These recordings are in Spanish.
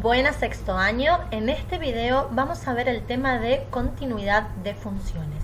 Buenas sexto año, en este video vamos a ver el tema de continuidad de funciones.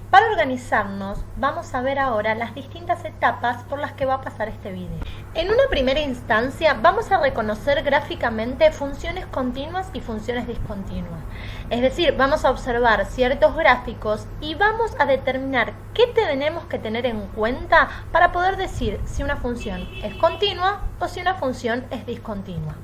Para organizarnos vamos a ver ahora las distintas etapas por las que va a pasar este video. En una primera instancia vamos a reconocer gráficamente funciones continuas y funciones discontinuas. Es decir, vamos a observar ciertos gráficos y vamos a determinar qué tenemos que tener en cuenta para poder decir si una función es continua o si una función es discontinua.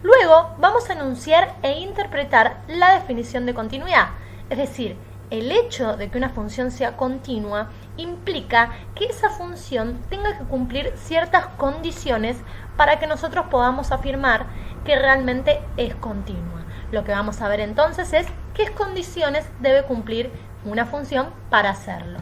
Luego vamos a enunciar e interpretar la definición de continuidad, es decir, el hecho de que una función sea continua implica que esa función tenga que cumplir ciertas condiciones para que nosotros podamos afirmar que realmente es continua. Lo que vamos a ver entonces es qué condiciones debe cumplir una función para hacerlo.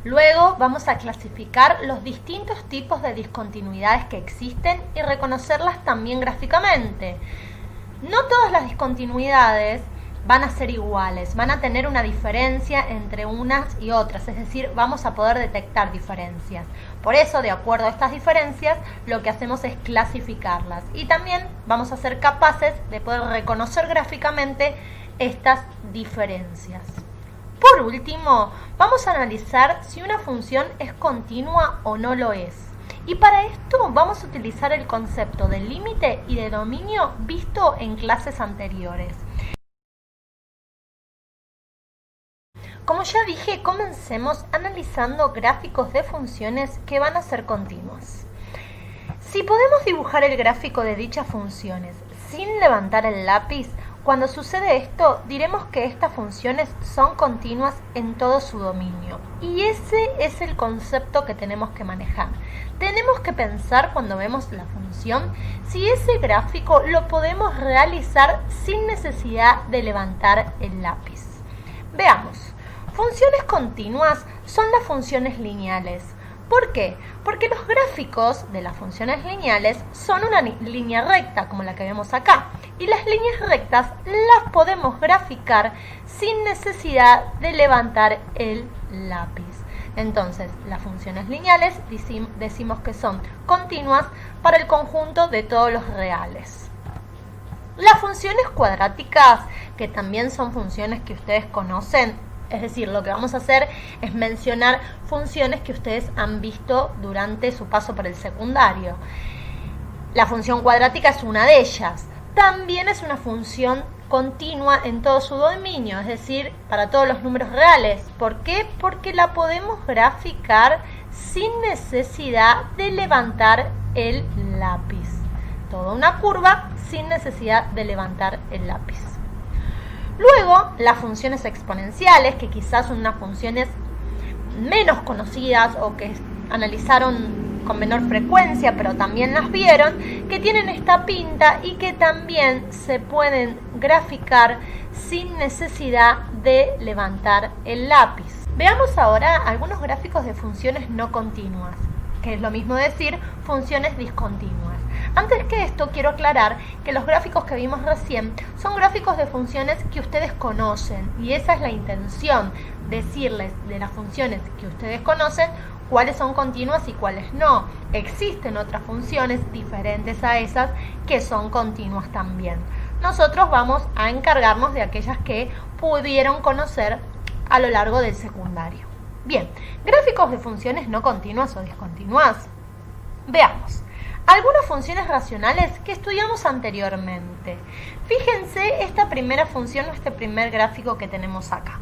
Luego vamos a clasificar los distintos tipos de discontinuidades que existen y reconocerlas también gráficamente. No todas las discontinuidades van a ser iguales, van a tener una diferencia entre unas y otras, es decir, vamos a poder detectar diferencias. Por eso, de acuerdo a estas diferencias, lo que hacemos es clasificarlas y también vamos a ser capaces de poder reconocer gráficamente estas diferencias. Por último, vamos a analizar si una función es continua o no lo es. Y para esto vamos a utilizar el concepto de límite y de dominio visto en clases anteriores. Como ya dije, comencemos analizando gráficos de funciones que van a ser continuas. Si podemos dibujar el gráfico de dichas funciones sin levantar el lápiz, cuando sucede esto, diremos que estas funciones son continuas en todo su dominio. Y ese es el concepto que tenemos que manejar. Tenemos que pensar cuando vemos la función si ese gráfico lo podemos realizar sin necesidad de levantar el lápiz. Veamos. Funciones continuas son las funciones lineales. ¿Por qué? Porque los gráficos de las funciones lineales son una línea recta, como la que vemos acá. Y las líneas rectas las podemos graficar sin necesidad de levantar el lápiz. Entonces, las funciones lineales decimos que son continuas para el conjunto de todos los reales. Las funciones cuadráticas, que también son funciones que ustedes conocen, es decir, lo que vamos a hacer es mencionar funciones que ustedes han visto durante su paso por el secundario. La función cuadrática es una de ellas. También es una función continua en todo su dominio, es decir, para todos los números reales. ¿Por qué? Porque la podemos graficar sin necesidad de levantar el lápiz. Toda una curva sin necesidad de levantar el lápiz. Luego, las funciones exponenciales, que quizás son unas funciones menos conocidas o que analizaron con menor frecuencia, pero también las vieron, que tienen esta pinta y que también se pueden graficar sin necesidad de levantar el lápiz. Veamos ahora algunos gráficos de funciones no continuas, que es lo mismo decir funciones discontinuas. Antes que esto, quiero aclarar que los gráficos que vimos recién son gráficos de funciones que ustedes conocen y esa es la intención, decirles de las funciones que ustedes conocen cuáles son continuas y cuáles no. Existen otras funciones diferentes a esas que son continuas también. Nosotros vamos a encargarnos de aquellas que pudieron conocer a lo largo del secundario. Bien, gráficos de funciones no continuas o discontinuas. Veamos. Algunas funciones racionales que estudiamos anteriormente. Fíjense esta primera función o este primer gráfico que tenemos acá.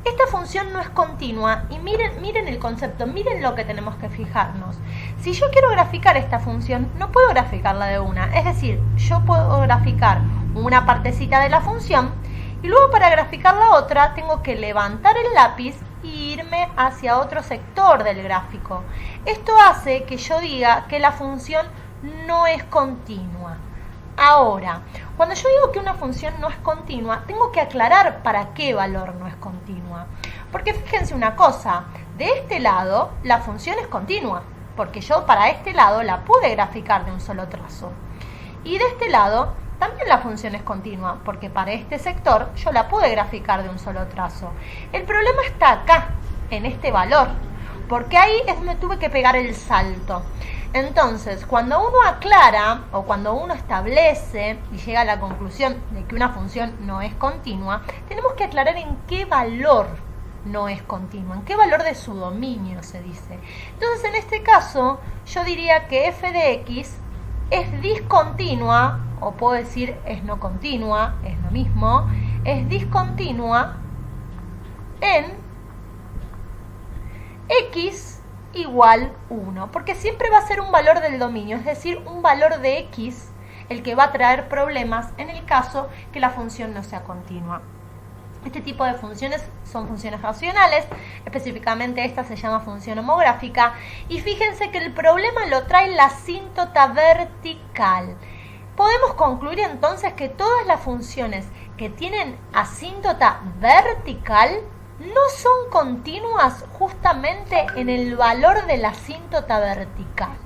Esta función no es continua y miren el concepto, miren lo que tenemos que fijarnos. Si yo quiero graficar esta función, no puedo graficarla de una. Es decir, yo puedo graficar una partecita de la función y luego para graficar la otra tengo que levantar el lápiz y irme hacia otro sector del gráfico. Esto hace que yo diga que la función no es continua. Ahora, cuando yo digo que una función no es continua, tengo que aclarar para qué valor no es continua. Porque fíjense una cosa, de este lado la función es continua, porque yo para este lado la pude graficar de un solo trazo. Y de este lado también la función es continua, porque para este sector yo la pude graficar de un solo trazo. El problema está acá, en este valor, porque ahí es donde tuve que pegar el salto. Entonces, cuando uno aclara o cuando uno establece y llega a la conclusión de que una función no es continua, tenemos que aclarar en qué valor no es continua, en qué valor de su dominio se dice. Entonces, en este caso, yo diría que f de x es discontinua, o puedo decir es no continua, es lo mismo, es discontinua en x igual 1, porque siempre va a ser un valor del dominio, es decir, un valor de x el que va a traer problemas en el caso que la función no sea continua. Este tipo de funciones son funciones racionales, específicamente esta se llama función homográfica, y fíjense que el problema lo trae la asíntota vertical. Podemos concluir entonces que todas las funciones que tienen asíntota vertical no son continuas justamente en el valor de la asíntota vertical.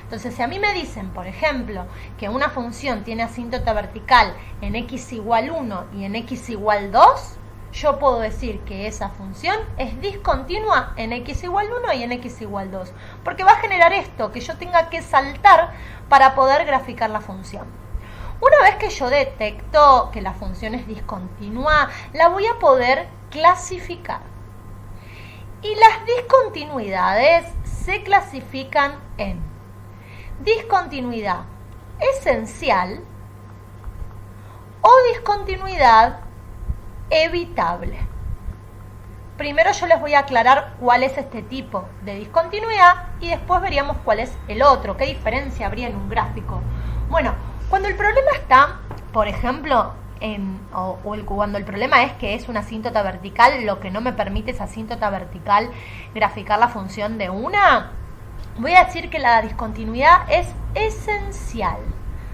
Entonces, si a mí me dicen, por ejemplo, que una función tiene asíntota vertical en x igual 1 y en x igual 2, yo puedo decir que esa función es discontinua en x igual 1 y en x igual 2, porque va a generar esto, que yo tenga que saltar para poder graficar la función. Una vez que yo detecto que la función es discontinua, la voy a poder clasificar. Y las discontinuidades se clasifican en discontinuidad esencial o discontinuidad evitable. Primero yo les voy a aclarar cuál es este tipo de discontinuidad y después veríamos cuál es el otro, qué diferencia habría en un gráfico. Bueno, cuando el problema está, por ejemplo, cuando el problema es que es una asíntota vertical, lo que no me permite esa asíntota vertical graficar la función de una, voy a decir que la discontinuidad es esencial.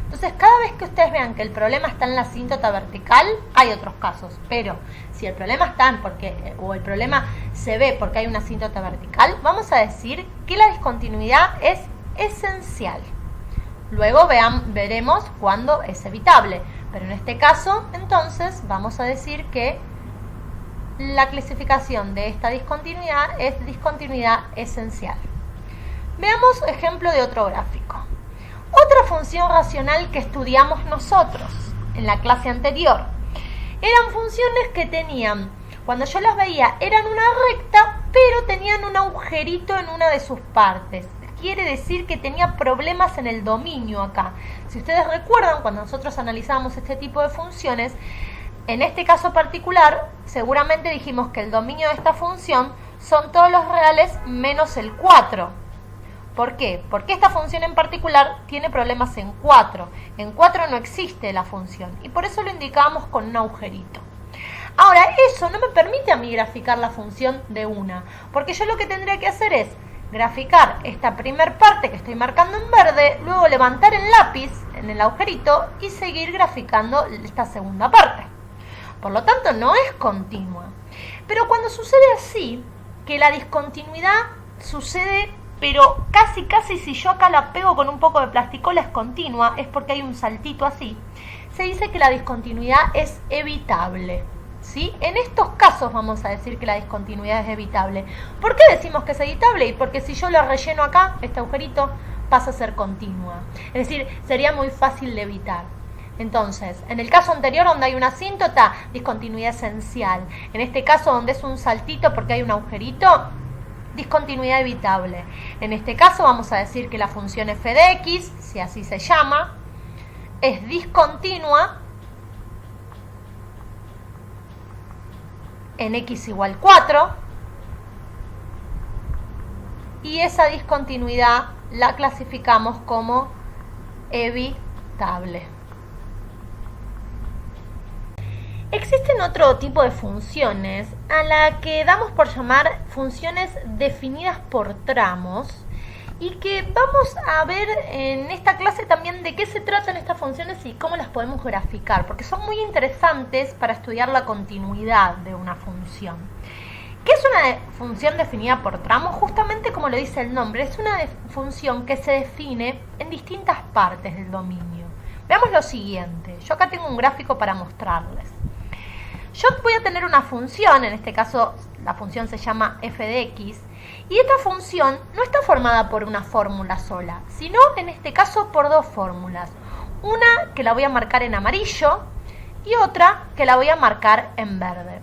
Entonces, cada vez que ustedes vean que el problema está en la asíntota vertical, hay otros casos, pero si el problema está o el problema se ve porque hay una asíntota vertical, vamos a decir que la discontinuidad es esencial. Luego veremos cuándo es evitable, pero en este caso, entonces, vamos a decir que la clasificación de esta discontinuidad es discontinuidad esencial. Veamos ejemplo de otro gráfico. Otra función racional que estudiamos nosotros en la clase anterior eran funciones que tenían, cuando yo las veía, eran una recta, pero tenían un agujerito en una de sus partes. Quiere decir que tenía problemas en el dominio acá. Si ustedes recuerdan, cuando nosotros analizamos este tipo de funciones, en este caso particular, seguramente dijimos que el dominio de esta función son todos los reales menos el 4. ¿Por qué? Porque esta función en particular tiene problemas en 4. En 4 no existe la función y por eso lo indicamos con un agujerito. Ahora, eso no me permite a mí graficar la función de una, porque yo lo que tendría que hacer es graficar esta primer parte que estoy marcando en verde, luego levantar el lápiz en el agujerito y seguir graficando esta segunda parte. Por lo tanto, no es continua. Pero cuando sucede así, que la discontinuidad sucede, pero casi si yo acá la pego con un poco de plasticola es continua, es porque hay un saltito así, se dice que la discontinuidad es evitable. ¿Sí? En estos casos vamos a decir que la discontinuidad es evitable. ¿Por qué decimos que es evitable? Y porque si yo lo relleno acá, este agujerito pasa a ser continua. Es decir, sería muy fácil de evitar. Entonces, en el caso anterior donde hay una asíntota, discontinuidad esencial. En este caso donde es un saltito porque hay un agujerito, discontinuidad evitable. En este caso vamos a decir que la función f de x, si así se llama, es discontinua en x igual 4 y esa discontinuidad la clasificamos como evitable. Existen otro tipo de funciones a la que damos por llamar funciones definidas por tramos y que vamos a ver en esta clase también de qué se tratan estas funciones y cómo las podemos graficar, porque son muy interesantes para estudiar la continuidad de una función. ¿Qué es una función definida por tramos? Justamente como lo dice el nombre, es una función que se define en distintas partes del dominio. Veamos lo siguiente, yo acá tengo un gráfico para mostrarles. Yo voy a tener una función, en este caso la función se llama f de x, y esta función no está formada por una fórmula sola, sino en este caso por dos fórmulas. Una que la voy a marcar en amarillo y otra que la voy a marcar en verde.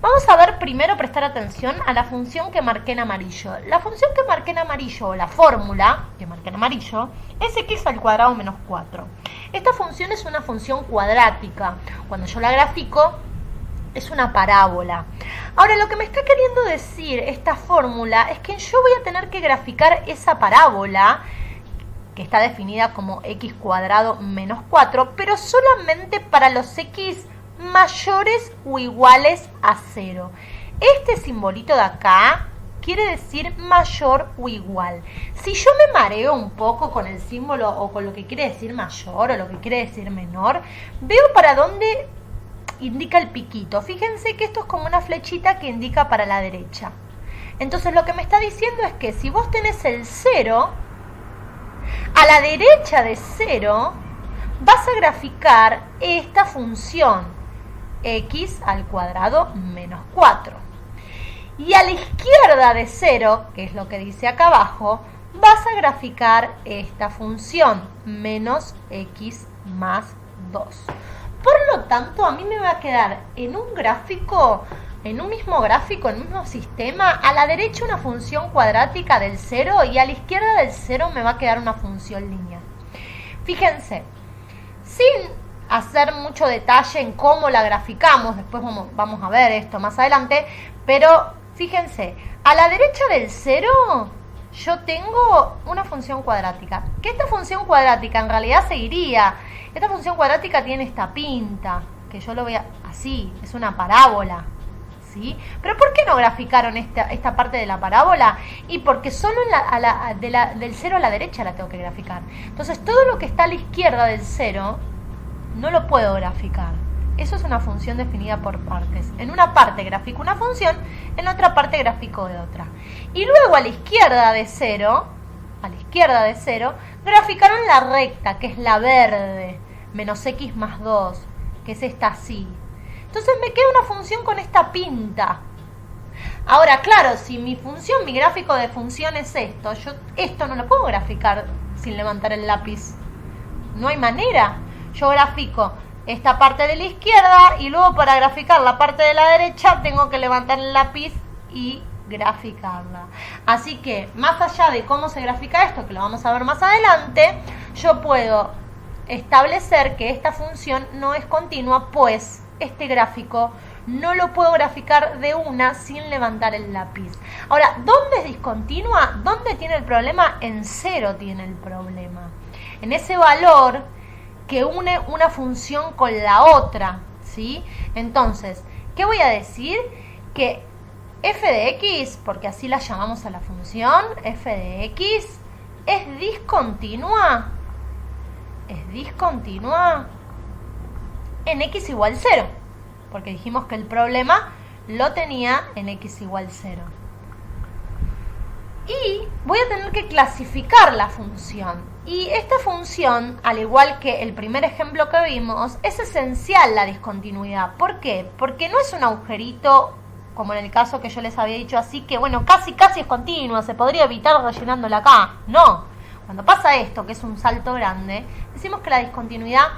Vamos a ver primero, prestar atención a la función que marqué en amarillo. La función que marqué en amarillo, o la fórmula que marqué en amarillo, es x al cuadrado menos 4. Esta función es una función cuadrática. Cuando yo la grafico, es una parábola. Ahora, lo que me está queriendo decir esta fórmula es que yo voy a tener que graficar esa parábola, que está definida como x cuadrado menos 4, pero solamente para los x mayores o iguales a 0. Este simbolito de acá quiere decir mayor o igual. Si yo me mareo un poco con el símbolo o con lo que quiere decir mayor o lo que quiere decir menor, veo para dónde indica el piquito. Fíjense que esto es como una flechita que indica para la derecha. Entonces lo que me está diciendo es que si vos tenés el 0, a la derecha de 0 vas a graficar esta función x al cuadrado menos 4. Y a la izquierda de 0, que es lo que dice acá abajo, vas a graficar esta función menos x más 2. Por lo tanto, a mí me va a quedar en un gráfico, en un mismo gráfico, en un mismo sistema, a la derecha una función cuadrática del 0 y a la izquierda del 0 me va a quedar una función lineal. Fíjense, sin hacer mucho detalle en cómo la graficamos, después vamos a ver esto más adelante, pero fíjense, a la derecha del 0 yo tengo una función cuadrática, que esta función cuadrática en realidad seguiría, esta función cuadrática tiene esta pinta, que yo lo veo así, es una parábola, ¿sí? Pero ¿por qué no graficaron esta parte de la parábola? Y porque solo del 0 a la derecha la tengo que graficar. Entonces todo lo que está a la izquierda del 0 no lo puedo graficar. Eso es una función definida por partes. En una parte grafico una función, en otra parte grafico de otra. Y luego a la izquierda de 0, graficaron la recta, que es la verde, menos x más 2, que es esta así. Entonces me queda una función con esta pinta. Ahora, claro, si mi gráfico de función es esto, yo esto no lo puedo graficar sin levantar el lápiz. No hay manera. Yo grafico esta parte de la izquierda y luego para graficar la parte de la derecha tengo que levantar el lápiz y graficarla. Así que, más allá de cómo se grafica esto, que lo vamos a ver más adelante, yo puedo establecer que esta función no es continua, pues este gráfico no lo puedo graficar de una sin levantar el lápiz. Ahora, ¿dónde es discontinua? ¿Dónde tiene el problema? En 0 tiene el problema. En ese valor que une una función con la otra, ¿sí? Entonces, ¿qué voy a decir? Que f de x, porque así la llamamos a la función, f de x, es discontinua en x igual 0, porque dijimos que el problema lo tenía en x igual 0. Y voy a tener que clasificar la función. Y esta función, al igual que el primer ejemplo que vimos, es esencial la discontinuidad. ¿Por qué? Porque no es un agujerito, como en el caso que yo les había dicho, así que, bueno, casi es continua, se podría evitar rellenándola acá. No. Cuando pasa esto, que es un salto grande, decimos que la discontinuidad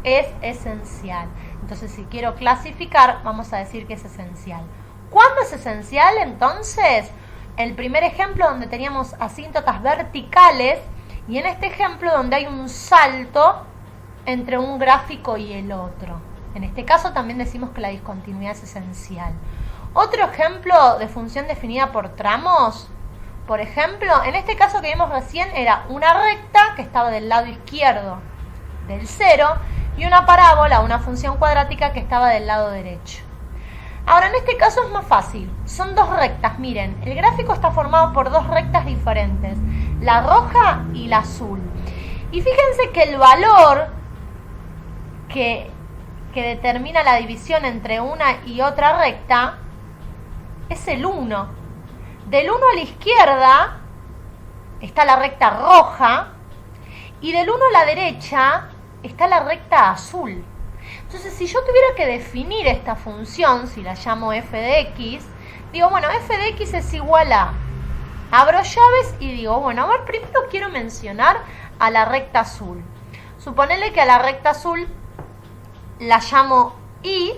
es esencial. Entonces, si quiero clasificar, vamos a decir que es esencial. ¿Cuándo es esencial? Entonces, el primer ejemplo donde teníamos asíntotas verticales y en este ejemplo donde hay un salto entre un gráfico y el otro. En este caso también decimos que la discontinuidad es esencial. Otro ejemplo de función definida por tramos, por ejemplo, en este caso que vimos recién era una recta que estaba del lado izquierdo del 0 y una parábola, una función cuadrática que estaba del lado derecho. Ahora, en este caso es más fácil. Son dos rectas, miren. El gráfico está formado por dos rectas diferentes, la roja y la azul. Y fíjense que el valor que determina la división entre una y otra recta es el 1. Del 1 a la izquierda está la recta roja y del 1 a la derecha está la recta azul. Entonces, si yo tuviera que definir esta función, si la llamo f de x, Digo, bueno, f de x es igual a... Abro llaves y digo, bueno, a ver, primero quiero mencionar a la recta azul. Suponele que a la recta azul la llamo I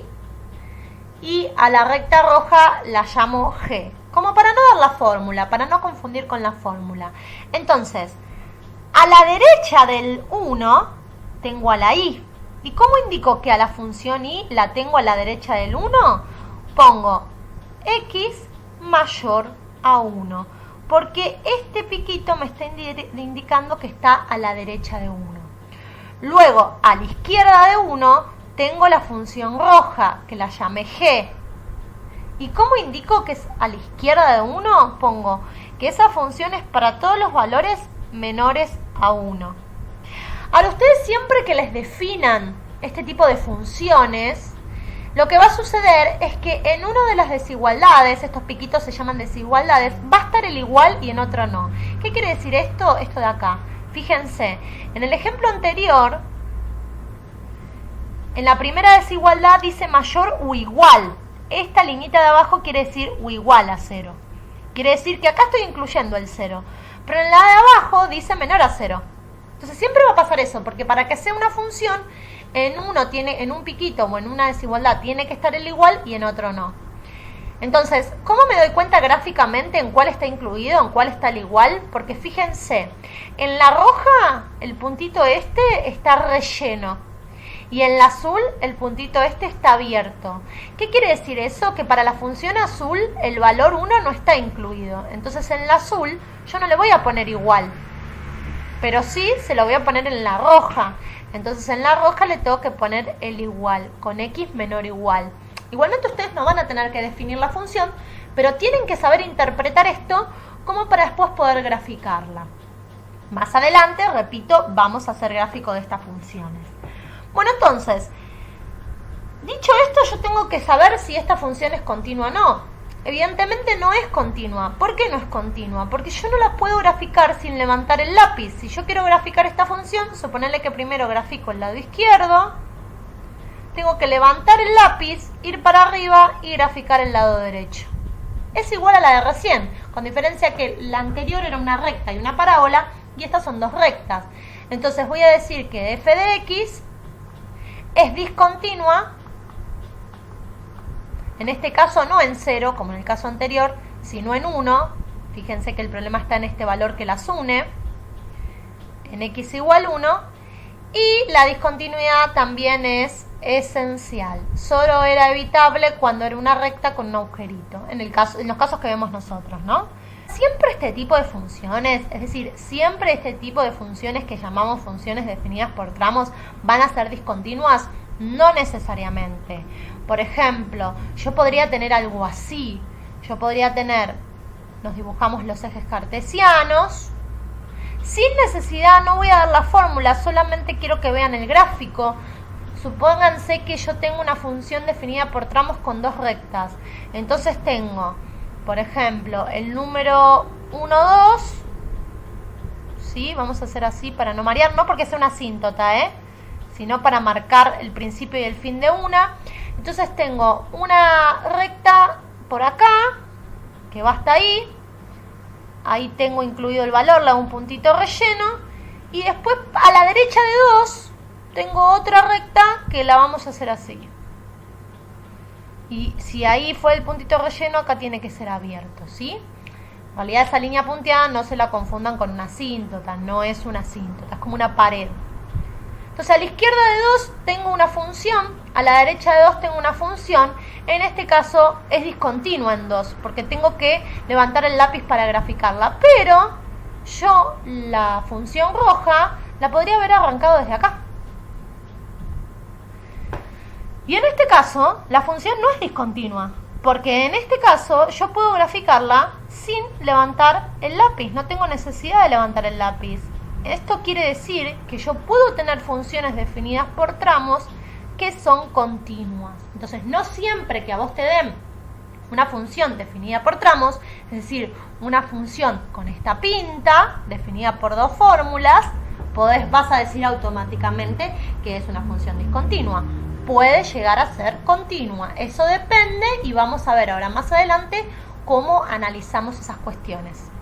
y a la recta roja la llamo G. Como para no dar la fórmula, para no confundir con la fórmula. Entonces, a la derecha del 1 tengo a la I. ¿Y cómo indico que a la función I la tengo a la derecha del 1? Pongo x mayor a 1. Porque este piquito me está indicando que está a la derecha de 1. Luego, a la izquierda de 1, tengo la función roja, que la llamé G. ¿Y cómo indico que es a la izquierda de 1? Pongo que esa función es para todos los valores menores a 1. Ahora, ustedes siempre que les definan este tipo de funciones, lo que va a suceder es que en una de las desigualdades, estos piquitos se llaman desigualdades, va a estar el igual y en otro no. ¿Qué quiere decir esto? Esto de acá. Fíjense, en el ejemplo anterior, en la primera desigualdad dice mayor u igual. Esta liñita de abajo quiere decir u igual a 0. Quiere decir que acá estoy incluyendo el 0. Pero en la de abajo dice menor a 0. Entonces siempre va a pasar eso, porque para que sea una función, en un piquito o en una desigualdad tiene que estar el igual y en otro no. Entonces, ¿cómo me doy cuenta gráficamente en cuál está incluido, en cuál está el igual? Porque fíjense, en la roja el puntito este está relleno y en la azul el puntito este está abierto. ¿Qué quiere decir eso? Que para la función azul el valor 1 no está incluido. Entonces en la azul yo no le voy a poner igual, pero sí se lo voy a poner en la roja. Entonces en la roja le tengo que poner el igual, con x menor o igual. Igualmente ustedes no van a tener que definir la función, pero tienen que saber interpretar esto como para después poder graficarla. Más adelante, repito, vamos a hacer gráfico de estas funciones. Bueno, entonces, dicho esto, yo tengo que saber si esta función es continua o no. Evidentemente no es continua. ¿Por qué no es continua? Porque yo no la puedo graficar sin levantar el lápiz. Si yo quiero graficar esta función, suponerle que primero grafico el lado izquierdo, tengo que levantar el lápiz, ir para arriba y graficar el lado derecho. Es igual a la de recién, con diferencia que la anterior era una recta y una parábola, y estas son dos rectas. Entonces voy a decir que f de x es discontinua, en este caso no en 0, como en el caso anterior, sino en 1. Fíjense que el problema está en este valor que las une, en x igual 1, y la discontinuidad también es esencial. Solo era evitable cuando era una recta con un agujerito, en los casos que vemos nosotros, ¿no? Siempre este tipo de funciones, es decir, siempre este tipo de funciones que llamamos funciones definidas por tramos, ¿van a ser discontinuas? No necesariamente. Por ejemplo, yo podría tener algo así. Yo podría tener, nos dibujamos los ejes cartesianos. Sin necesidad, no voy a dar la fórmula, solamente quiero que vean el gráfico. Supónganse que yo tengo una función definida por tramos con dos rectas. Entonces tengo, por ejemplo, el número 1, 2. ¿Sí? Vamos a hacer así para no marear, no porque sea una asíntota, sino para marcar el principio y el fin de una. Entonces tengo una recta por acá, que va hasta ahí. Ahí tengo incluido el valor, le hago un puntito relleno. Y después a la derecha de 2 tengo otra recta que la vamos a hacer así. Y si ahí fue el puntito relleno, acá tiene que ser abierto, ¿sí? En realidad esa línea punteada no se la confundan con una asíntota, no es una asíntota, es como una pared. Entonces a la izquierda de 2 tengo una función, a la derecha de 2 tengo una función. En este caso es discontinua en 2, porque tengo que levantar el lápiz para graficarla. Pero yo la función roja la podría haber arrancado desde acá. Y en este caso la función no es discontinua, porque en este caso yo puedo graficarla sin levantar el lápiz, no tengo necesidad de levantar el lápiz. Esto quiere decir que yo puedo tener funciones definidas por tramos que son continuas. Entonces, no siempre que a vos te den una función definida por tramos, es decir, una función con esta pinta, definida por dos fórmulas, vas a decir automáticamente que es una función discontinua. Puede llegar a ser continua. Eso depende y vamos a ver ahora más adelante cómo analizamos esas cuestiones.